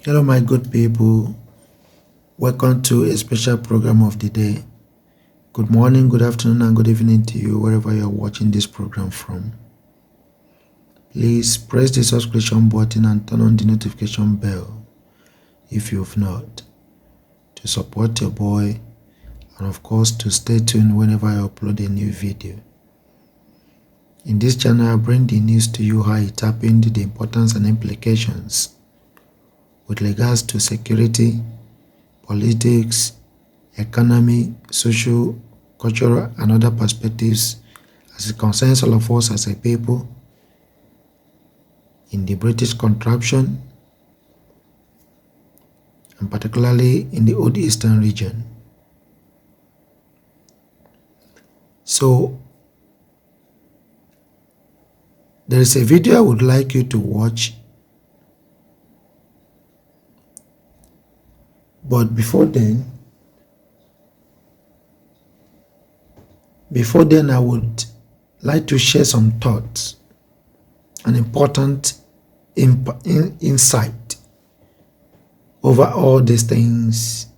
Hello, my good people. Welcome to a special program of the day. Good morning, good afternoon, and good evening to you, wherever you're watching this program from. Please press the subscription button and turn on the notification bell if you've not, to support your boy, and of course to stay tuned whenever I upload a new video. In this channel, I bring the news to you how it happened, the importance and implications with regards to security, politics, economy, social, cultural, and other perspectives as it concerns all of us as a people in the British contraption, and particularly in the Old Eastern region. So, there is a video I would like you to watch. But before then, I would like to share some thoughts, an important insight over all these things,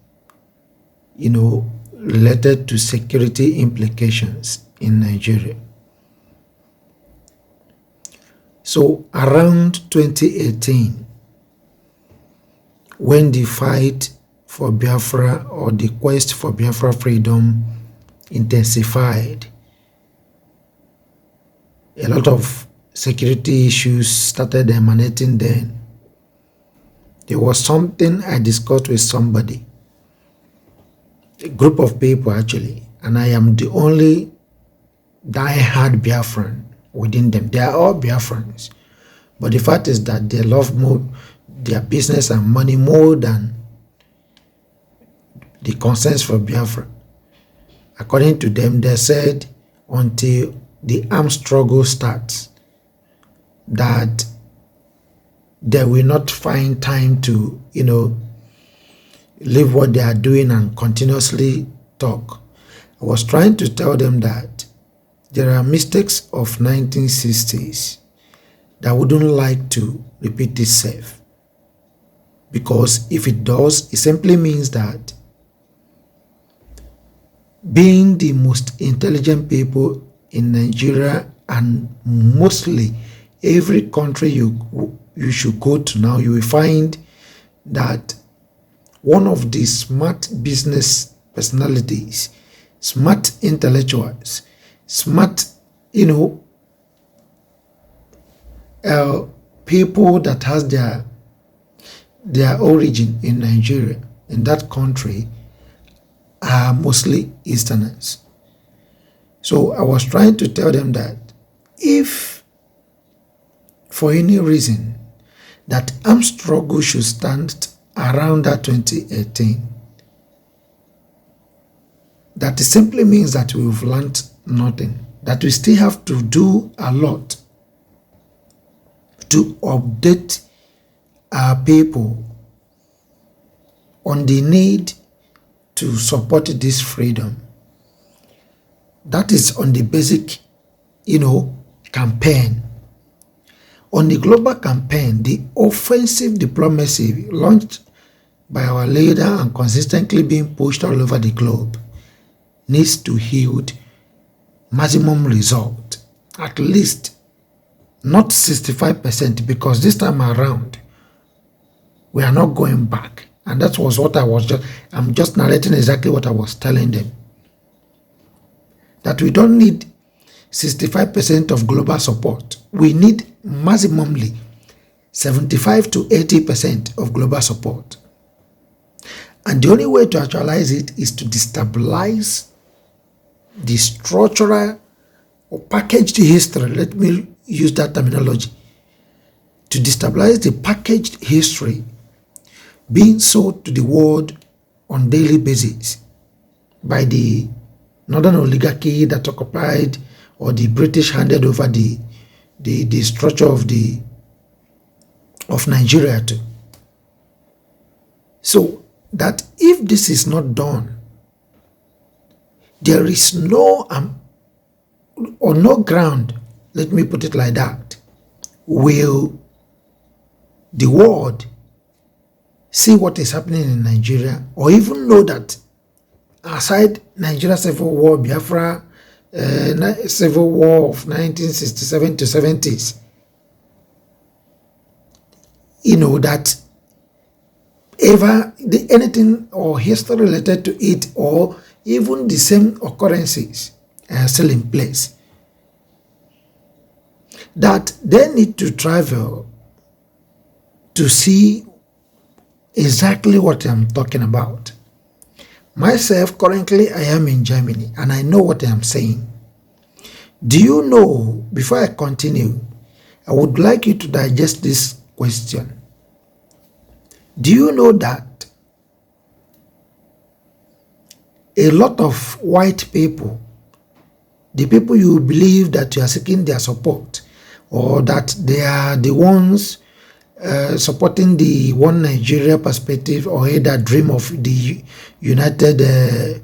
related to security implications in Nigeria. So around 2018, when the fight for Biafra or the quest for Biafra freedom intensified, a lot of security issues started emanating then. There was something I discussed with somebody, a group of people actually, and I am the only die-hard Biafran within them. They are all Biafrans, but the fact is that they love more their business and money more than the concerns for Biafra. According to them, they said until the armed struggle starts, that they will not find time to, leave what they are doing and continuously talk. I was trying to tell them that there are mistakes of 1960s that I wouldn't like to repeat itself. Because if it does, it simply means that being the most intelligent people in Nigeria and mostly every country you should go to now, you will find that one of the smart business personalities, smart intellectuals, smart, people that has their origin in Nigeria, in that country, are mostly Easterners. So I was trying to tell them that if for any reason that armed struggle should stand around that 2018, that simply means that we've learned nothing, that we still have to do a lot to update our people on the need to support this freedom. That is on the basic, campaign. On the global campaign, the offensive diplomacy launched by our leader and consistently being pushed all over the globe needs to yield maximum result, at least not 65%, because this time around we are not going back. And that was what I'm just narrating exactly what I was telling them. That we don't need 65% of global support. We need maximally 75 to 80% of global support. And the only way to actualize it is to destabilize the structural or packaged history. Let me use that terminology. To destabilize the packaged history being sold to the world on daily basis by the northern oligarchy that occupied, or the British handed over the structure of Nigeria to. So that if this is not done, there is no ground, let me put it like that, will the world see what is happening in Nigeria, or even know that aside Nigeria Civil War, Biafra Civil War of 1967 to 70s, you know, that anything or history related to it, or even the same occurrences are still in place, that they need to travel to see exactly what I'm talking about. Myself, currently, I am in Germany, and I know what I'm saying. Do you know, before I continue, I would like you to digest this question. Do you know that a lot of white people, the people you believe that you are seeking their support, or that they are the ones supporting the one Nigeria perspective, or either dream of the United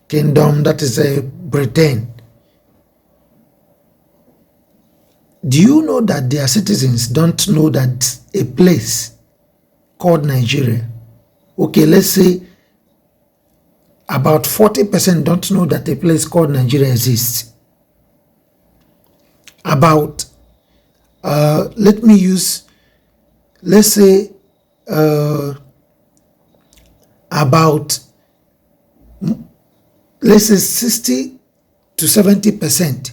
Kingdom, that is Britain. Do you know that their citizens don't know that a place called Nigeria, okay, let's say about 40% don't know that a place called Nigeria exists. About let's say about 60 to 70%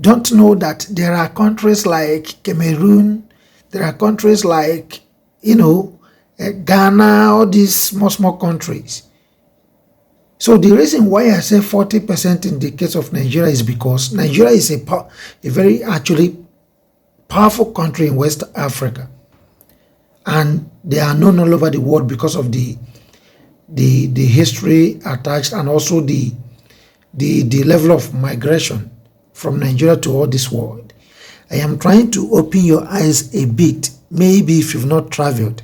don't know that there are countries like Cameroon, there are countries like, you know, Ghana, all these small countries. So the reason why I say 40% in the case of Nigeria is because Nigeria is a very actually powerful country in West Africa, and they are known all over the world because of the history attached, and also the level of migration from Nigeria to all this world. I am trying to open your eyes a bit, maybe if you've not traveled,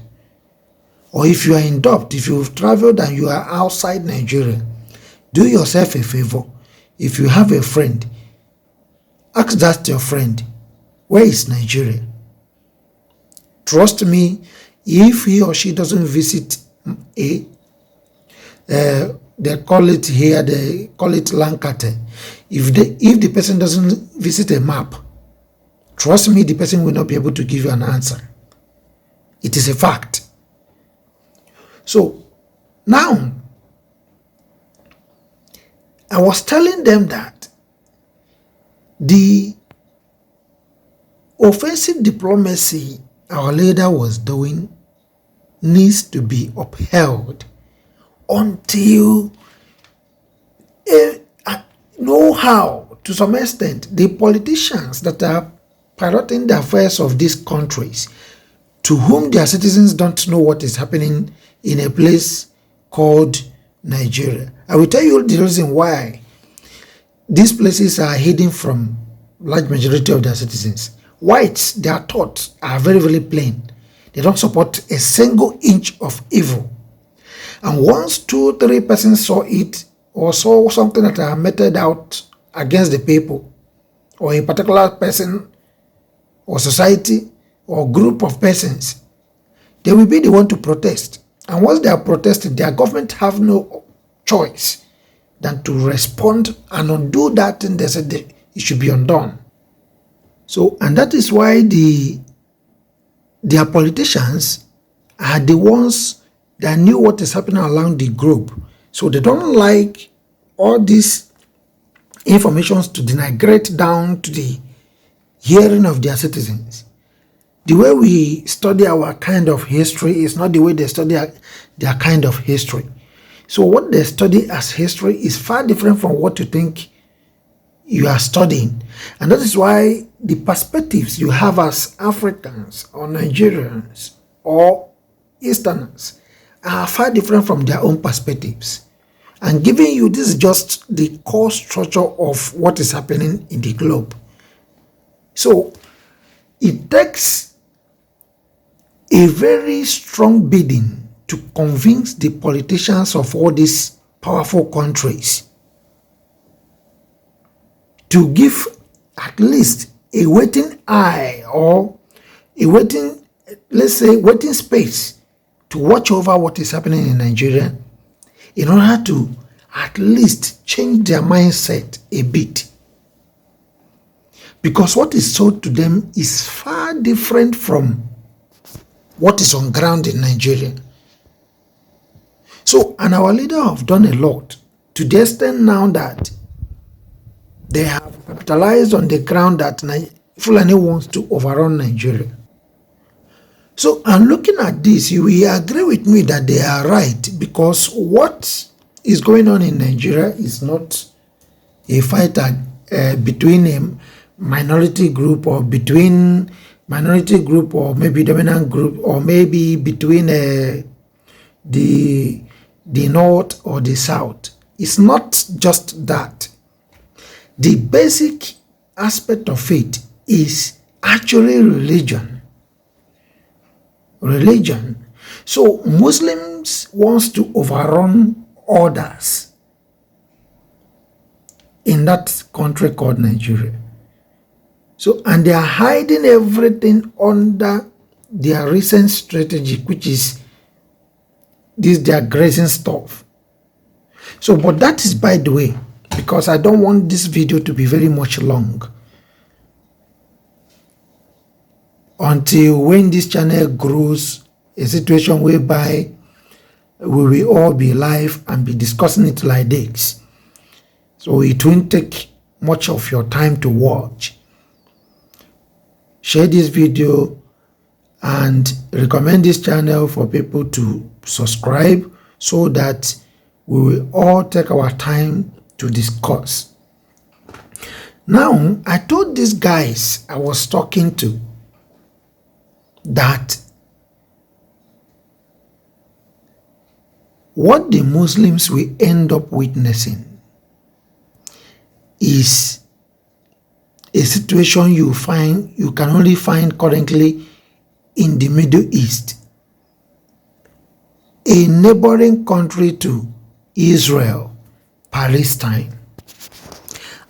or if you are in doubt, if you've traveled and you are outside Nigeria, do yourself a favor. If you have a friend, ask that your friend, where is Nigeria? Trust me, if he or she doesn't visit they call it here, they call it Lankate. If the person doesn't visit a map, trust me, the person will not be able to give you an answer. It is a fact. So now, I was telling them that the offensive diplomacy our leader was doing needs to be upheld until know how, to some extent, the politicians that are piloting the affairs of these countries, to whom their citizens don't know what is happening in a place called Nigeria. I will tell you the reason why these places are hidden from large majority of their citizens. Whites, their thoughts are very, very plain. They don't support a single inch of evil. And once 2-3 persons saw it, or saw something that are meted out against the people, or a particular person, or society, or group of persons, they will be the one to protest. And once they are protesting, their government have no choice than to respond and undo that thing they said it should be undone. So, and that is why their politicians are the ones that knew what is happening around the globe. So they don't like all these informations to denigrate down to the hearing of their citizens. The way we study our kind of history is not the way they study their kind of history. So what they study as history is far different from what you think you are studying. And that is why the perspectives you have as Africans or Nigerians or Easterners are far different from their own perspectives. And giving you this is just the core structure of what is happening in the globe. So it takes a very strong bidding to convince the politicians of all these powerful countries to give at least a waiting eye, or a waiting, let's say, waiting space to watch over what is happening in Nigeria in order to at least change their mindset a bit. Because what is sold to them is far different from what is on ground in Nigeria. So, and our leaders have done a lot to the extent now that they have capitalized on the ground that Fulani wants to overrun Nigeria. So, and looking at this, you will agree with me that they are right, because what is going on in Nigeria is not a fight between a minority group or between minority group or maybe dominant group or maybe between the north or the south. It's not just that. The basic aspect of it is actually religion. Religion. So Muslims wants to overrun others in that country called Nigeria. So, and they are hiding everything under their recent strategy, which is this their grazing stuff. So, but that is by the way, because I don't want this video to be very much long. Until when this channel grows, a situation whereby we will all be live and be discussing it like this. So it won't take much of your time to watch. Share this video and recommend this channel for people to subscribe so that we will all take our time to discuss. Now, I told these guys I was talking to that what the Muslims will end up witnessing is a situation you can only find currently in the Middle East, a neighboring country to Israel, Palestine.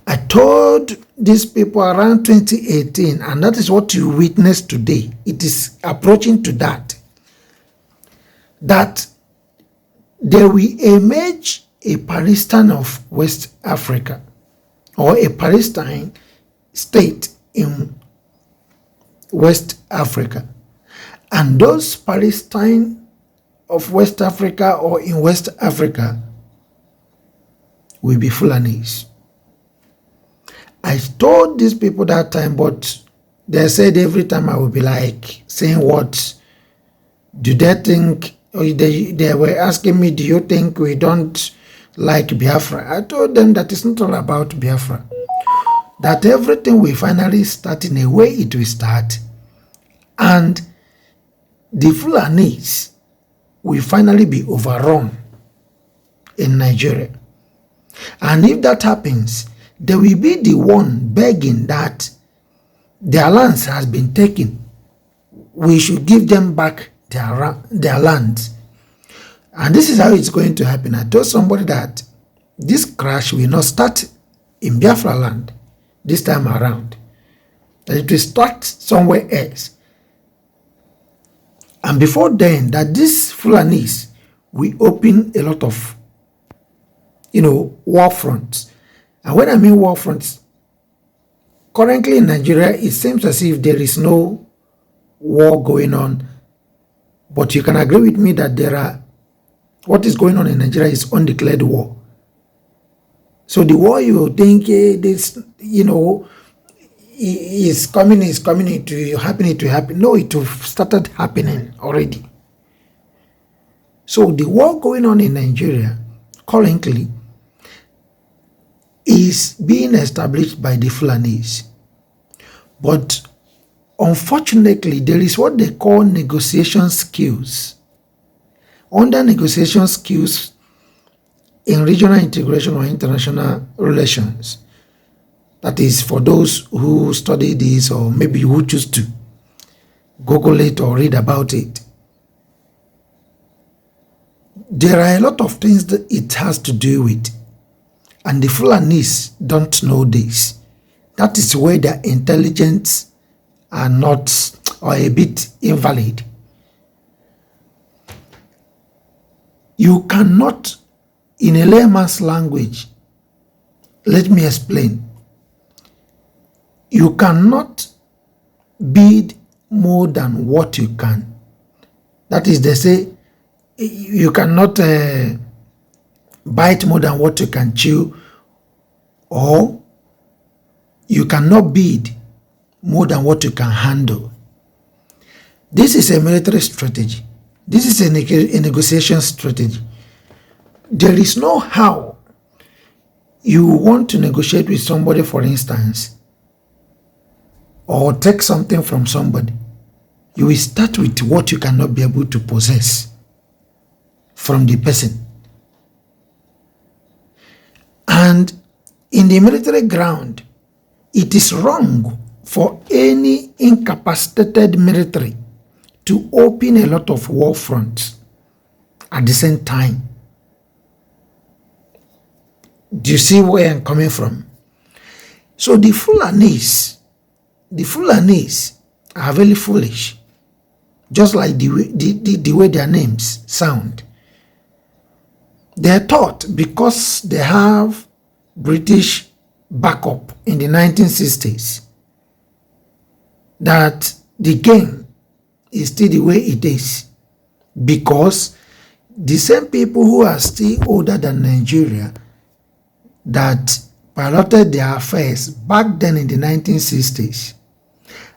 I told these people around 2018, and that is what you witness today. It is approaching to that there will emerge a Palestine of West Africa, or a Palestine state in West Africa. And those Palestine of West Africa or in West Africa will be Fulanis. I told these people that time, but they said every time I would be like saying, what do they think? Or they were asking me, do you think we don't like Biafra? I told them that it's not all about Biafra. That everything will finally start in a way it will start. And the Fulanis will finally be overrun in Nigeria. And if that happens, they will be the one begging that their lands has been taken. We should give them back their lands. And this is how it's going to happen. I told somebody that this crash will not start in Biafra land this time around. That it will start somewhere else. And before then, that these Fulanis will open a lot of, war fronts. And when I mean war fronts, currently in Nigeria, it seems as if there is no war going on. But you can agree with me that what is going on in Nigeria is undeclared war. So the war you think is coming, it will happen. No, it have started happening already. So the war going on in Nigeria currently is being established by the Fulanis. But unfortunately, there is what they call negotiation skills. Under negotiation skills in regional integration or international relations, that is for those who study this or maybe who choose to Google it or read about it. There are a lot of things that it has to do with, and the Fulanis don't know this. That is where their intelligence are not or a bit invalid. You cannot, in a layman's language, let me explain. You cannot bid more than what you can. That is, they say, you cannot bite more than what you can chew, or you cannot bid more than what you can handle. This is a military strategy. This is a negotiation strategy. There is no how you want to negotiate with somebody, for instance, or take something from somebody. You will start with what you cannot be able to possess from the person. And in the military ground, it is wrong for any incapacitated military to open a lot of war fronts at the same time. Do you see where I'm coming from? So the Fulanis are very foolish, just like the way their names sound. They're taught, because they have British backup in the 1960s, that the game is still the way it is, because the same people who are still older than Nigeria that piloted their affairs back then in the 1960s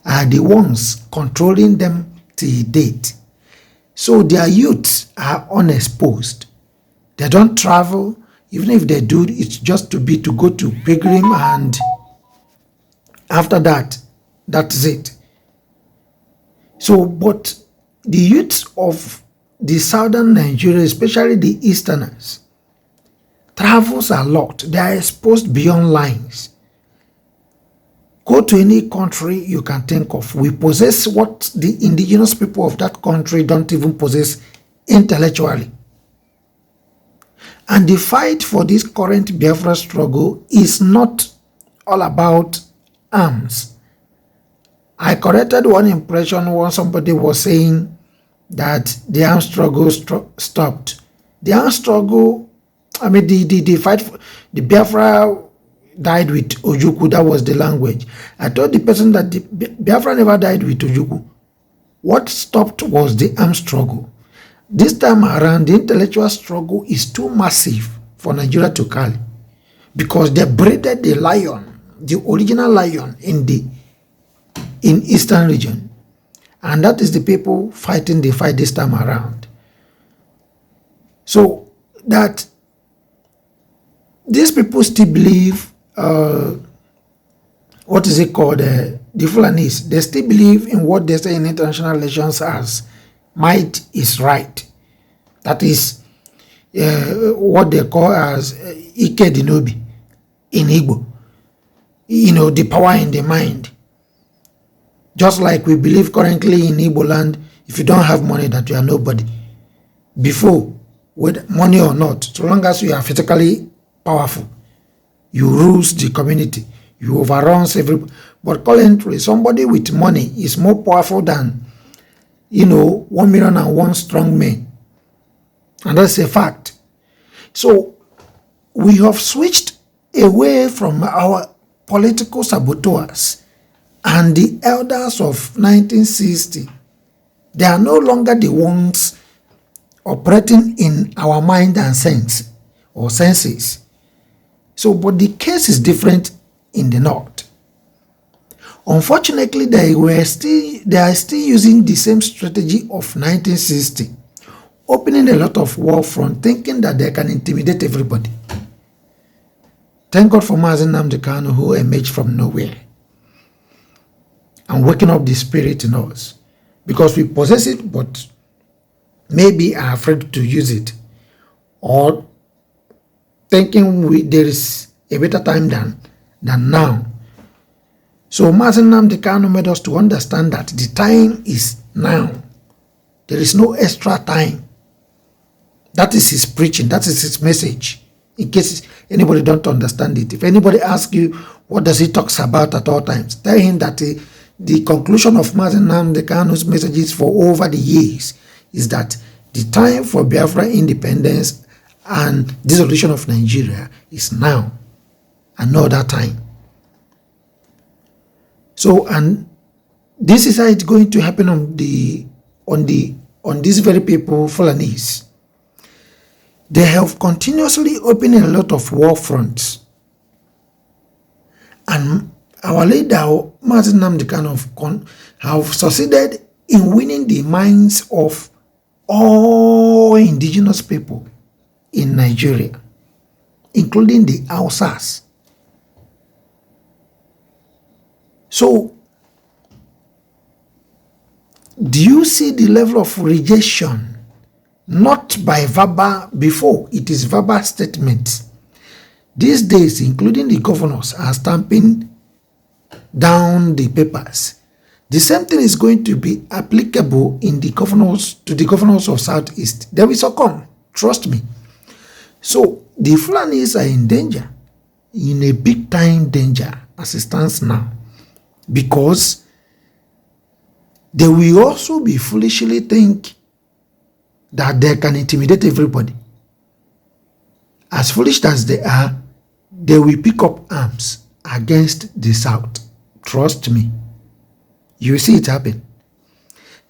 are the ones controlling them till date. So their youths are unexposed. They don't travel. Even if they do, it's just to go to pilgrim, and after that, that's it. So, but the youths of the southern Nigeria, especially the easterners, travels a lot. They are exposed beyond lines. Go to any country you can think of. We possess what the indigenous people of that country don't even possess intellectually. And the fight for this current Biafra struggle is not all about arms. I corrected one impression when somebody was saying that the armed struggle stopped. The armed struggle, I mean, the fight for the Biafra died with Ojukwu. That was the language. I told the person that the Biafra never died with Ojukwu. What stopped was the armed struggle. This time around, the intellectual struggle is too massive for Nigeria to carry, because they breeded the lion, the original lion in Eastern region, and that is the people fighting the fight this time around. So that these people still believe, what is it called, the Fulanis, they still believe in what they say in international relations as might is right. That is what they call as Ike Dinobi in Igbo. You know, the power in the mind. Just like we believe currently in Igbo land, if you don't have money, that you are nobody. Before, with money or not, so long as you are physically powerful, you rules the community, you overruns everybody. But currently, somebody with money is more powerful than, 1,000,001 strong men. And that's a fact. So we have switched away from our political saboteurs and the elders of 1960. They are no longer the ones operating in our mind and sense or senses. So, but the case is different in the north. Unfortunately, they are still using the same strategy of 1960, opening a lot of war front, thinking that they can intimidate everybody. Thank God for Mazi Nnamdi Kanu, who emerged from nowhere and waking up the spirit in us, because we possess it, but maybe are afraid to use it, or thinking there is a better time than now. So Mazi Nnamdi Kanu made us to understand that the time is now. There is no extra time. That is his preaching. That is his message. In case anybody don't understand it. If anybody asks you, what does he talks about at all times? Tell him that the conclusion of Mazi Nnamdi Kanu's messages for over the years is that The time for Biafra independence and dissolution of Nigeria is now, and not that time. So, and this is how it's going to happen on these very people, Fulanese. They have continuously opened a lot of war fronts. And our leader, Mazi Nnamdi Kanu, have succeeded in winning the minds of all indigenous people in Nigeria, including the Hausas. So, do you see the level of rejection? Not by verbal before, it is verbal statements. These days, including the governors, are stamping down the papers. The same thing is going to be applicable in the governors to the governors of Southeast. They will succumb, trust me. So the Fulanis are in danger, in a big time danger as it stands now, because they will also be foolishly think that they can intimidate everybody. As foolish as they are, they will pick up arms against the South. Trust me. You will see it happen.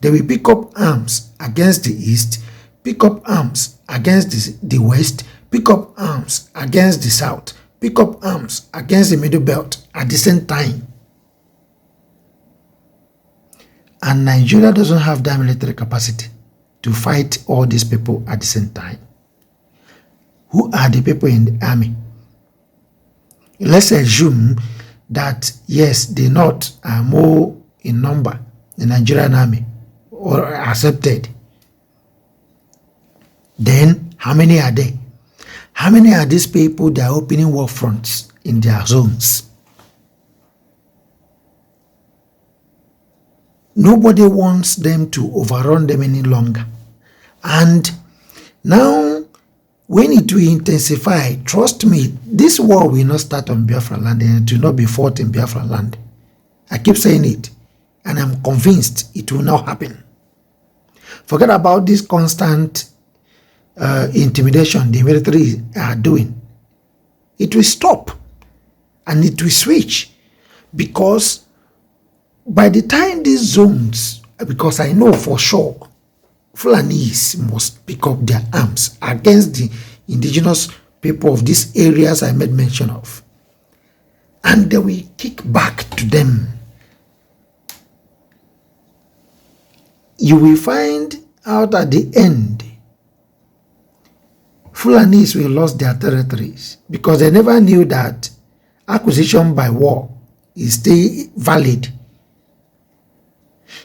They will pick up arms against the East, pick up arms against the West, pick up arms against the South, pick up arms against the Middle Belt at the same time. And Nigeria doesn't have that military capacity to fight all these people at the same time. Who are the people in the army? Let's assume that, yes, the North are more in number, the Nigerian army, or accepted. Then, how many are they? How many are these people that are opening war fronts in their zones? Nobody wants them to overrun them any longer. And now, when it will intensify, trust me, this war will not start on Biafra land and it will not be fought in Biafra land. I keep saying it, and I'm convinced it will not happen. Forget about this constant intimidation the military are doing. It will stop and it will switch, because by the time these zones, because I know for sure, Fulanis must pick up their arms against the indigenous people of these areas I made mention of. And they will kick back to them. You will find out at the end, Fulanis will lose their territories because they never knew that acquisition by war is still valid.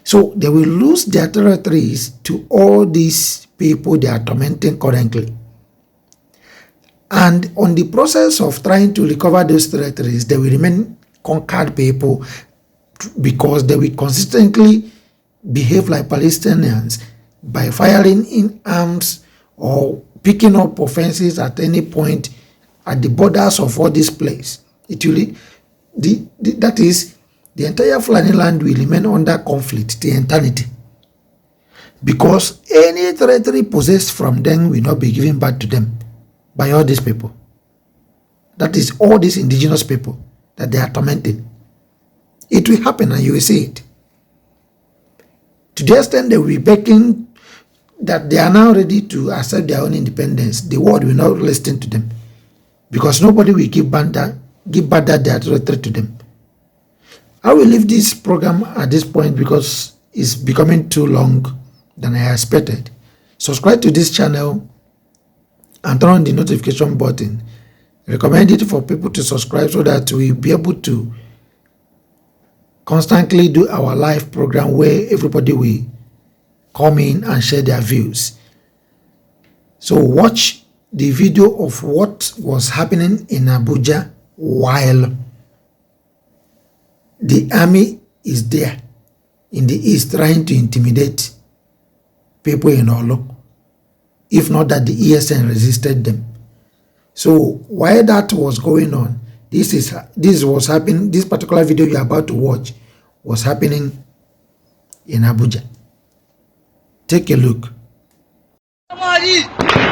So they will lose their territories to all these people they are tormenting currently. And on the process of trying to recover those territories, they will remain conquered people because they will consistently behave like Palestinians by firing in arms or picking up offenses at any point at the borders of all this place. It will, that is, the entire Fulani land will remain under conflict the eternity, because any territory possessed from them will not be given back to them by all these people. That is all these indigenous people that they are tormenting. It will happen and you will see it. To the extent they will be begging that they are now ready to accept their own independence, the world will not listen to them, because nobody will give back their territory to them. I will leave this program at this point because it's becoming too long than I expected. Subscribe to this channel and turn on the notification button. Recommend it for people to subscribe so that we'll be able to constantly do our live program where everybody will come in and share their views. So watch the video of what was happening in Abuja while the army is there in the east trying to intimidate people in Orlu. If not that the ESN resisted them. So while that was going on, this was happening. This particular video you're about to watch was happening in Abuja. Take a look. Somebody